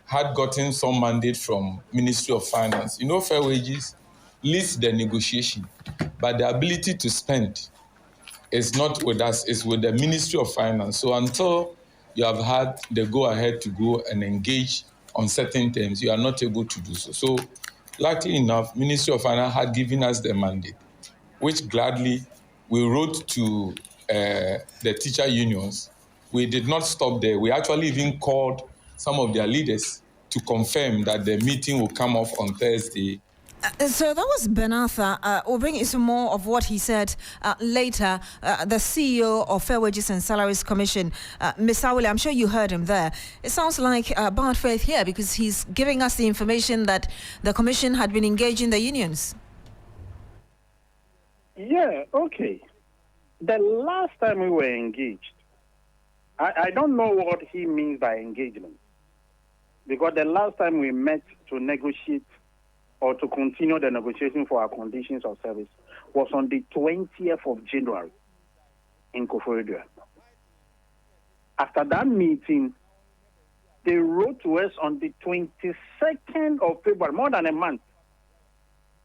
had gotten some mandate from Ministry of Finance. You know, Fair Wages leads the negotiation, but the ability to spend is not with us, it's with the Ministry of Finance. So until you have had the go-ahead to go and engage on certain terms, you are not able to do so. So luckily enough, Ministry of Finance had given us the mandate, which gladly we wrote to the teacher unions. We did not stop there. We actually even called some of their leaders to confirm that the meeting will come off on Thursday. So that was Ben Arthur. We'll bring you some more of what he said later. The CEO of Fair Wages and Salaries Commission, Ms. Awole, I'm sure you heard him there. It sounds like bad faith here because he's giving us the information that the commission had been engaging the unions. Yeah, okay. The last time we were engaged, I don't know what he means by engagement, because the last time we met to negotiate or to continue the negotiation for our conditions of service was on the 20th of January in Koforidua. After that meeting, they wrote to us on the 22nd of February, more than a month,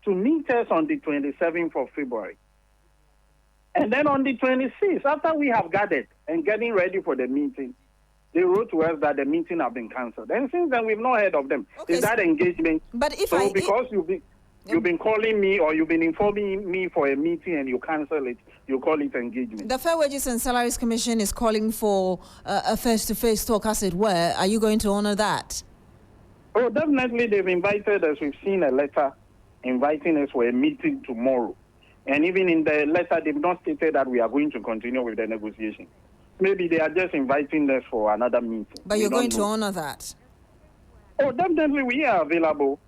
to meet us on the 27th of February. And then on the 26th, after we have gathered and getting ready for the meeting, they wrote to us that the meeting have been cancelled. And since then, we've not heard of them. Okay, is that engagement? But if so because you've been... You've been calling me or you've been informing me for a meeting and you cancel it. You call it engagement. The Fair Wages and Salaries Commission is calling for a face-to-face talk, as it were. Are you going to honor that? Oh, definitely. They've invited us. We've seen a letter inviting us for a meeting tomorrow. And even in the letter, they've not stated that we are going to continue with the negotiation. Maybe they are just inviting us for another meeting. But you're going to honor that? Oh, definitely. We are available.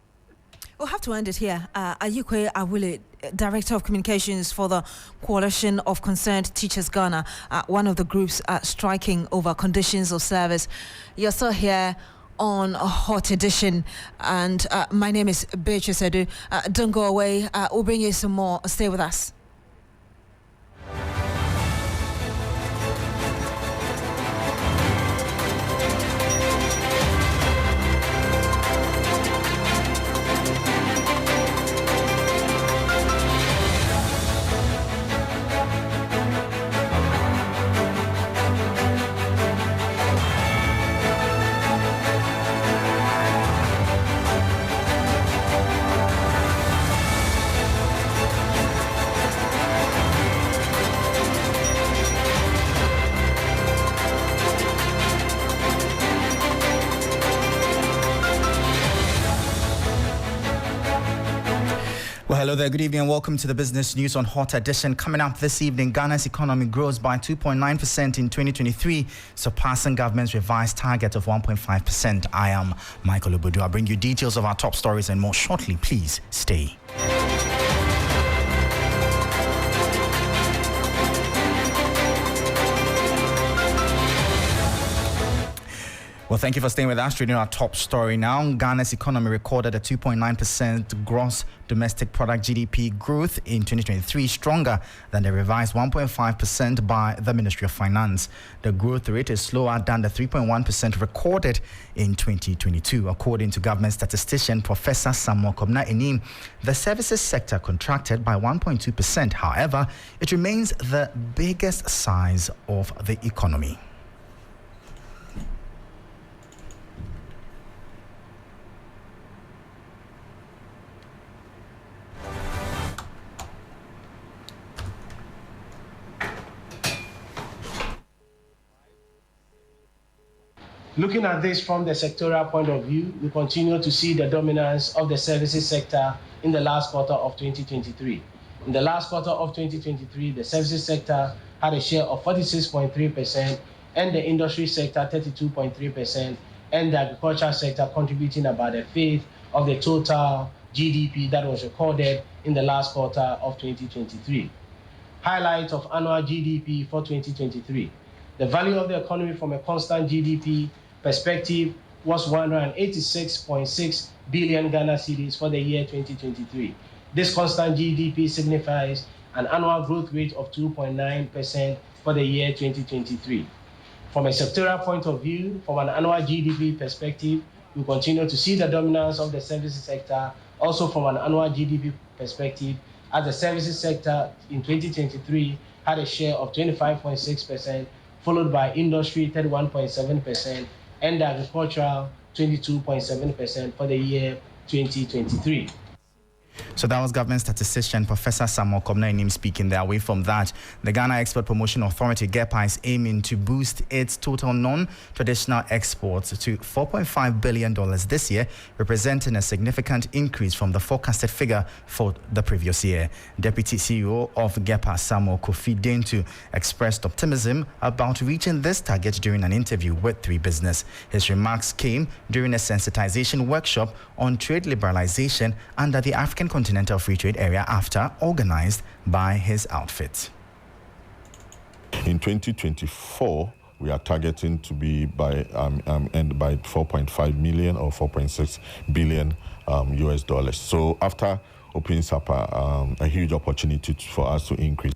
We'll have to end it here. Ayikwe Awule, Director of Communications for the Coalition of Concerned Teachers Ghana, one of the groups striking over conditions of service. You're still here on a Hot Edition, and my name is Beatrice Adu. Don't go away. We'll bring you some more. Stay with us. Hello there, good evening and welcome to the Business News on Hot Edition. Coming up this evening, Ghana's economy grows by 2.9% in 2023, surpassing government's revised target of 1.5%. I am Michael Obodu. I'll bring you details of our top stories and more shortly. Please stay. Well, thank you for staying with us. Reading our top story now. Ghana's economy recorded a 2.9% gross domestic product GDP growth in 2023, stronger than the revised 1.5% by the Ministry of Finance. The growth rate is slower than the 3.1% recorded in 2022. According to government statistician Professor Samuel Kobna Enim, the services sector contracted by 1.2%. However, it remains the biggest size of the economy. Looking at this from the sectoral point of view, we continue to see the dominance of the services sector in the last quarter of 2023. In the last quarter of 2023, the services sector had a share of 46.3%, and the industry sector 32.3%, and the agricultural sector contributing about a fifth of the total GDP that was recorded in the last quarter of 2023. Highlight of annual GDP for 2023. The value of the economy from a constant GDP perspective was 186.6 billion Ghana cedis for the year 2023. This constant GDP signifies an annual growth rate of 2.9% for the year 2023. From a sectoral point of view, from an annual GDP perspective, we continue to see the dominance of the services sector. Also from an annual GDP perspective, as the services sector in 2023 had a share of 25.6%, followed by industry 31.7%, and agricultural 22.7% for the year 2023. So that was government statistician Professor Samuel Kobna Enim speaking there. Away from that, the Ghana Export Promotion Authority, GEPA, is aiming to boost its total non-traditional exports to $4.5 billion this year, representing a significant increase from the forecasted figure for the previous year. Deputy CEO of GEPA, Samuel Kofi Dentu, expressed optimism about reaching this target during an interview with 3 Business. His remarks came during a sensitization workshop on trade liberalization under the African Continental Free Trade Area (AfTA), organized by his outfit. In 2024, we are targeting to be by end by 4.5 million or 4.6 billion US dollars. So after opens up a huge opportunity for us to increase.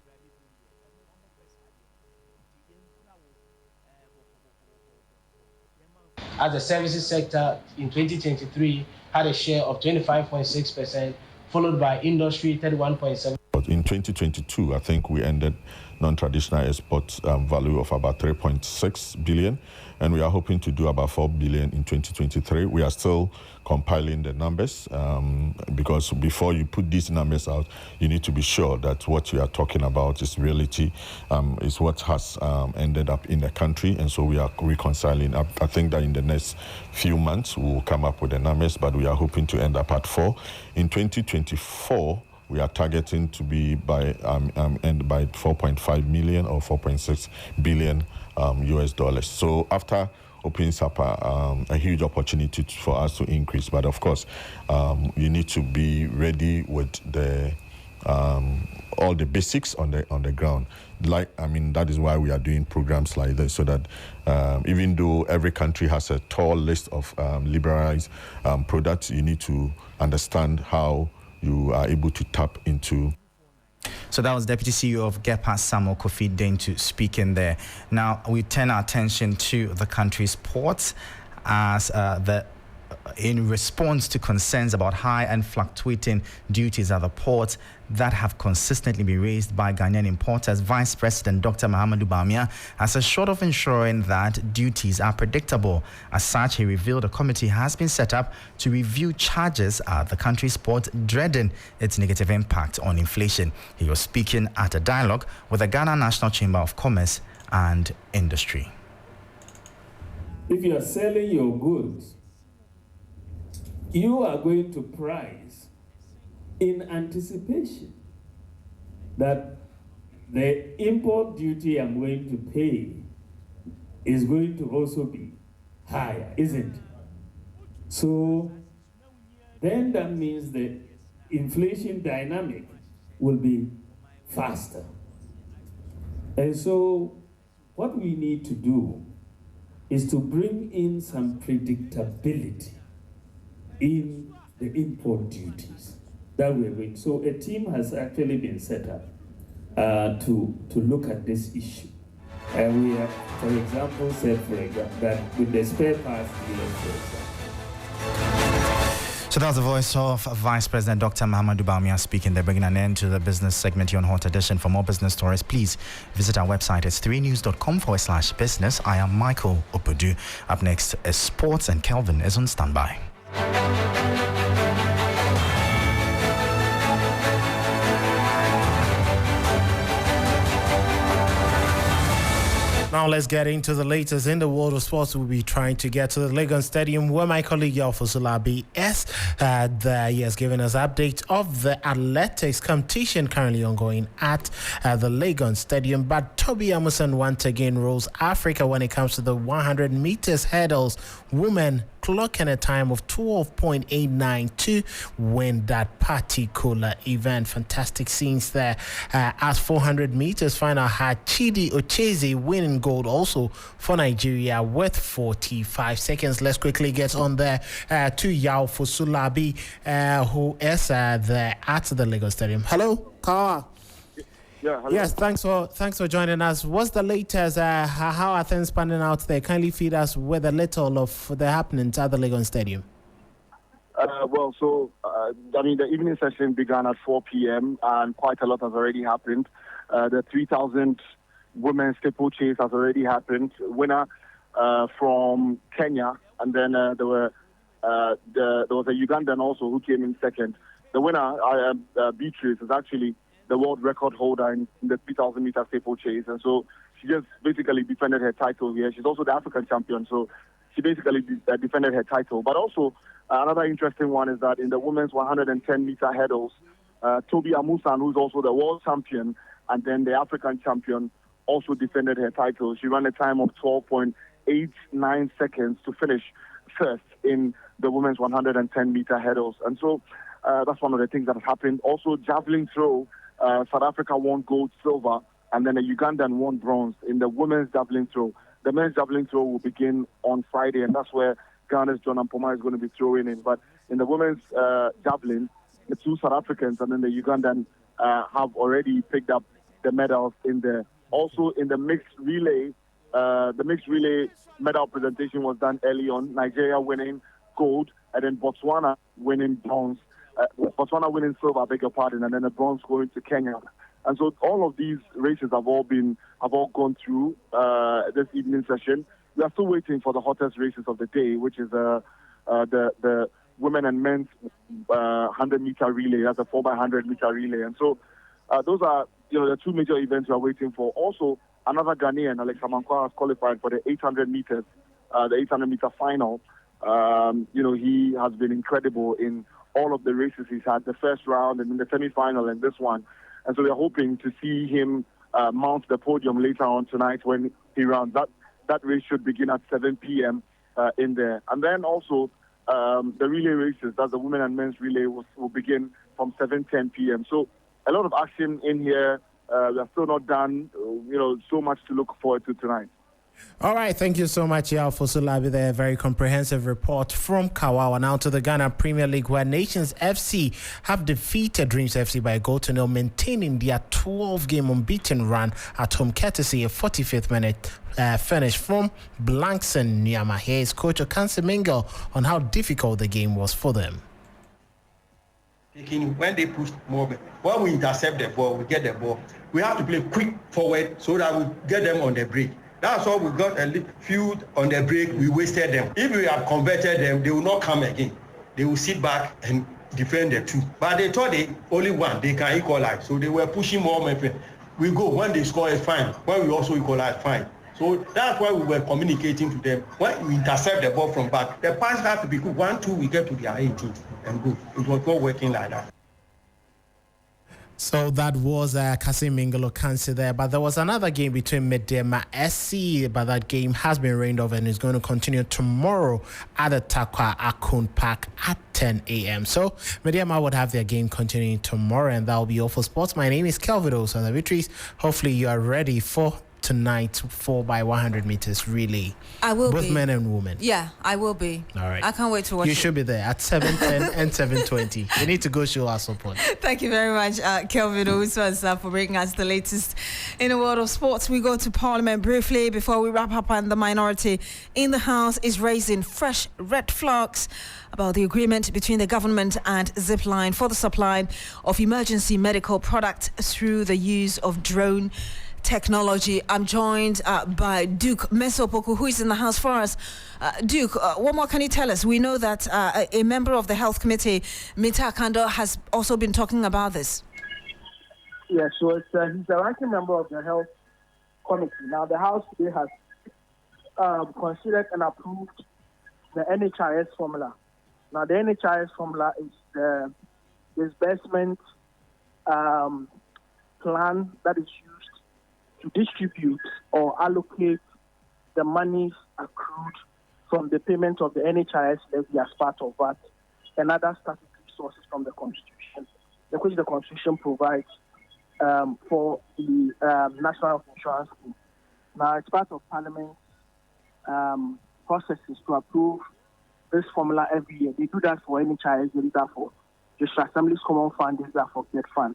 As the services sector in 2023 had a share of 25.6%, followed by industry 31.7%. in 2022, I think we ended non-traditional export value of about 3.6 billion, and we are hoping to do about 4 billion in 2023. We are still compiling the numbers because before you put these numbers out, you need to be sure that what you are talking about is reality, is what has ended up in the country, and so we are reconciling. I think that in the next few months we will come up with the numbers, but we are hoping to end up at 4. In 2024, we are targeting to be by end by 4.5 million or 4.6 billion US dollars. So after opens up a huge opportunity for us to increase, but of course, you need to be ready with the all the basics on the ground. That is why we are doing programs like this, so that even though every country has a tall list of liberalized products, you need to understand how you are able to tap into. So that was Deputy CEO of GEPA, Samuel Kofi Dentu, speaking there. Now we turn our attention to the country's ports as in response to concerns about high and fluctuating duties at the ports that have consistently been raised by Ghanaian importers. Vice President Dr. Mahamudu Bawumia has assured of ensuring that duties are predictable. As such, he revealed a committee has been set up to review charges at the country's port, dreading its negative impact on inflation. He was speaking at a dialogue with the Ghana National Chamber of Commerce and Industry. If you are selling your goods, you are going to price in anticipation that the import duty I'm going to pay is going to also be higher, isn't it? So then that means the inflation dynamic will be faster. And so what we need to do is to bring in some predictability in the import duties that we're doing. So a team has actually been set up to look at this issue. And we have, for example, said that with the spare parts dealers, for example. So that was the voice of Vice President Dr. Mahamudu Bawumia speaking. They're bringing an end to the business segment here on Hot Edition. For more business stories, please visit our website. It's 3news.com/business. I am Michael Opudu. Up next is sports, and Kelvin is on standby. Now let's get into the latest in the world of sports. We'll be trying to get to the Legon Stadium where my colleague Yalfosulabi is. He has given us updates of the athletics competition currently ongoing at the Legon Stadium. But Toby Amusan once again rules Africa when it comes to the 100 meters hurdles. Women clocking a time of 12.89 to win that particular event. Fantastic scenes there. As 400 meters final had Chidi Ocheze winning gold also for Nigeria with 45 seconds. Let's quickly get on there to Yalfosulabi, who is there at the Lagos Stadium. Hello, Kawa. Yeah, hello. Yes, thanks for joining us. What's the latest? How are things panning out there? Kindly feed us with a little of the happenings at the Legon Stadium. The evening session began at 4 p.m. and quite a lot has already happened. The 3,000 women's steeplechase has already happened. Winner from Kenya, and then there was a Ugandan also who came in second. The winner, Beatrice, is actually the world record holder in the 3,000 meter steeplechase, and so she just basically defended her title here. She's also the African champion, so she basically defended her title. But also another interesting one is that in the women's 110 meter hurdles, Toby Amusan, who's also the world champion and then the African champion, also defended her title. She ran a time of 12.89 seconds to finish first in the women's 110 meter hurdles, and so that's one of the things that has happened. Also, javelin throw. South Africa won gold, silver, and then a Ugandan won bronze in the women's javelin throw. The men's javelin throw will begin on Friday, and that's where Ghana's John Ampoma is going to be throwing in. But in the women's javelin, the two South Africans and then the Ugandan have already picked up the medals in there. Also, in the mixed relay medal presentation was done early on. Nigeria winning gold, and then Botswana winning bronze. Botswana winning silver, I beg your pardon, and then the bronze going to Kenya. And so all of these races have all gone through this evening session. We are still waiting for the hottest races of the day, which is the women and men's 100-meter relay. That's a 4x100-meter relay. And so those are the two major events we are waiting for. Also, another Ghanaian, Alex Amankwa, has qualified for the 800 meters, the 800-meter final. He has been incredible in all of the races he's had, the first round and in the semi-final and this one. And so we're hoping to see him mount the podium later on tonight when he runs. That race should begin at 7 p.m. In there. And then also the relay races, that's the women and men's relay, will begin from 7:10 p.m. So a lot of action in here. We are still not done. So much to look forward to tonight. All right, thank you so much, Yao Fosulabi. There, very comprehensive report from Kawawa. Now to the Ghana Premier League, where Nations FC have defeated Dreams FC by a goal to nil, maintaining their 12-game unbeaten run at home, courtesy a 45th minute finish from Blankson Nyama. Here is Coach Okansi Mingle on how difficult the game was for them. When they push more, when we intercept the ball, we get the ball. We have to play quick forward so that we get them on the break. That's why we got a few on the break. We wasted them. If we had converted them, they will not come again. They will sit back and defend the two. But they thought they only won. They can equalize. So they were pushing more. We go. When they score, it's fine. When we also equalize, fine. So that's why we were communicating to them. When we intercept the ball from back, the pass has to be quick. 1-2, we get to their 18 and go. It was not working like that. So that was Kasim Mingolo Kansi there. But there was another game between Medema SC, but that game has been rained off and is going to continue tomorrow at the Takwa Akun Park at 10 a.m. So Medema would have their game continuing tomorrow, and that will be all for sports. My name is Kelvin Osa Beatrice. Hopefully you are ready for tonight 4x100 meters relay. I will both be. Men and women. Yeah, I will be. All right. I can't wait to watch You it. should be there at 7:10 and 7:20. We need to go show our support. Thank you very much, Kelvin Owusu, for bringing us the latest in the world of sports. We go to Parliament briefly before we wrap up, and the minority in the House is raising fresh red flags about the agreement between the government and Zipline for the supply of emergency medical products through the use of drone technology. I'm joined by Duke Mesopoku, who is in the House for us. Duke, what more can you tell us? We know that a member of the Health Committee, Mita Kando, has also been talking about this. Yes, so he's the ranking member of the Health Committee. Now, the House today has considered and approved the NHIS formula. Now, the NHIS formula is the disbursement plan that is used to distribute or allocate the monies accrued from the payment of the NHIS levy as part of that and other statutory sources from the Constitution, which the Constitution provides for the National Health Insurance Scheme. Now, it's part of Parliament's processes to approve this formula every year. They do that for NHIS, they do that for District Assembly's Common Fund, they do that for Get Fund.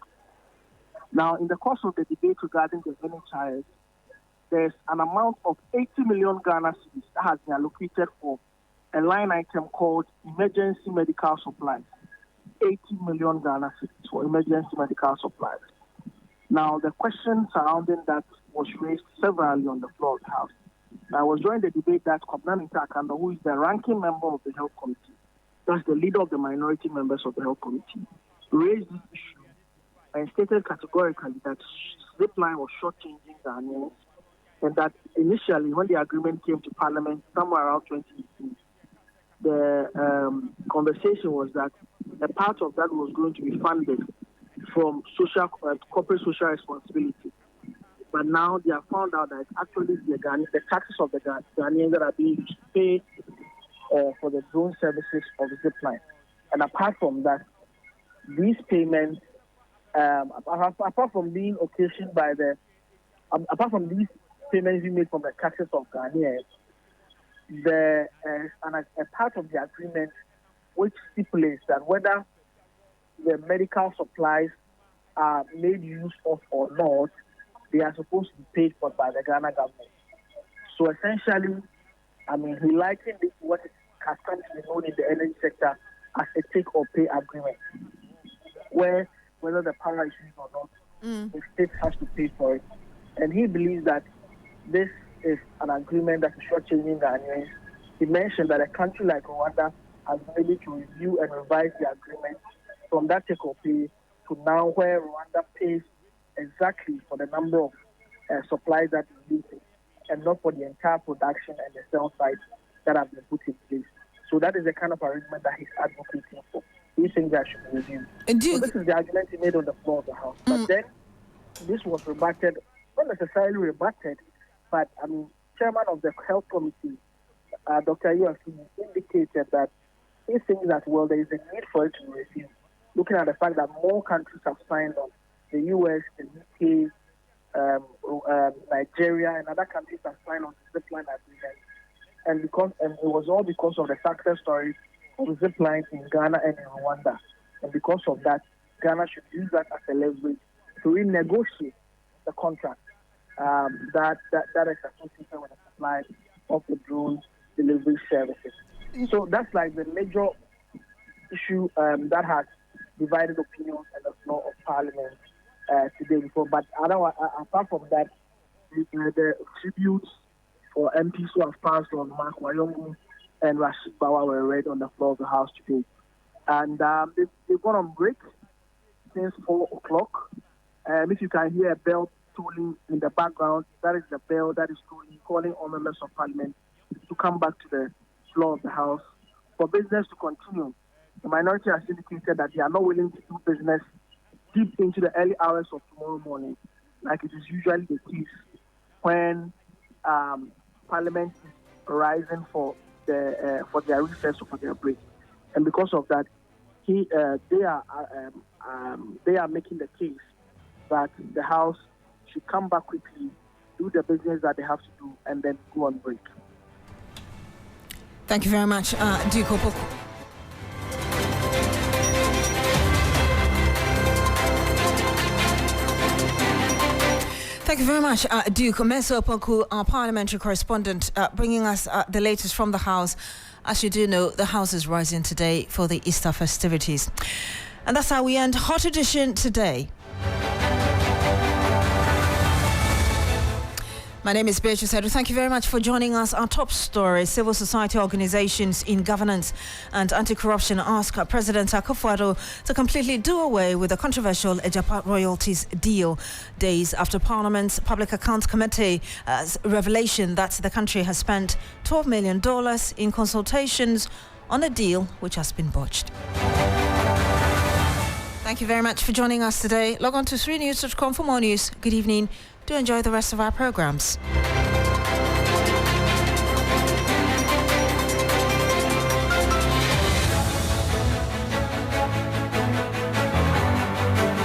Now, in the course of the debate regarding the NHIS, there's an amount of 80 million Ghana cedis that has been allocated for a line item called emergency medical supplies. 80 million Ghana cedis for emergency medical supplies. Now, the question surrounding that was raised severally on the floor of the House. Now, I was during the debate that Kopnan Intakanda, who is the ranking member of the Health Committee, that's the leader of the minority members of the Health Committee, raised this issue and stated categorically that Zipline was shortchanging Ghanaians, and that initially, when the agreement came to Parliament, somewhere around 2018, the conversation was that a part of that was going to be funded from corporate social responsibility. But now they have found out that actually the taxes of the Ghanaians that are being used to pay for the drone services of Zipline. And apart from that, these payments, apart from being occasioned by apart from these payments being made from the taxes of Ghanaians, there is a part of the agreement which stipulates that whether the medical supplies are made use of or not, they are supposed to be paid for by the Ghana government. So essentially, he likened this to what has come to be known in the energy sector as a take-or-pay agreement, where whether the power is used or not, the state has to pay for it. And he believes that this is an agreement that is short-changing Ghanaians. He mentioned that a country like Rwanda has been able to review and revise the agreement from that take-or-pay to now where Rwanda pays exactly for the number of supplies that is using, and not for the entire production and the sell side that have been put in place. So that is the kind of arrangement that he's advocating for. He thinks that should be reviewed. So this is the argument he made on the floor of the House. But then this was rebutted, not necessarily rebutted, but Chairman of the Health Committee, Dr. Yoafi, indicated that he thinks that, well, there is a need for it to be reviewed, looking at the fact that more countries have signed on. The US, the UK, Nigeria, and other countries have signed on the zipline agreement. And it was all because of the success stories of ziplines in Ghana and in Rwanda. And because of that, Ghana should use that as a leverage to renegotiate the contract that is associated with the supply of the drone delivery services. So that's like the major issue that has divided opinions on the floor of Parliament today before. But apart from that, the tributes for MPs who have passed on, Mark Wayongu and Rashid Bawa, were read on the floor of the House today. And they've gone on break since 4 o'clock. If you can hear a bell tolling in the background, that is the bell that is tolling, calling on members of Parliament to come back to the floor of the House for business to continue. The minority has indicated that they are not willing to do business deep into the early hours of tomorrow morning, like it is usually the case when Parliament is rising for their recess or for their break. And because of that, they are making the case that the House should come back quickly, do the business that they have to do, and then go on break. Thank you very much, Duke Opoku. Thank you very much, Duke. Meso Opoku, our parliamentary correspondent, bringing us the latest from the House. As you do know, the House is rising today for the Easter festivities. And that's how we end Hot Edition today. My name is Beatrice Adu. Thank you very much for joining us. Our top story: civil society organizations in governance and anti-corruption ask President Akufo-Addo to completely do away with the controversial Ejapa royalties deal, days after Parliament's Public Accounts Committee's revelation that the country has spent $12 million in consultations on a deal which has been botched. Thank you very much for joining us today. Log on to 3news.com for more news. Good evening. Do enjoy the rest of our programs.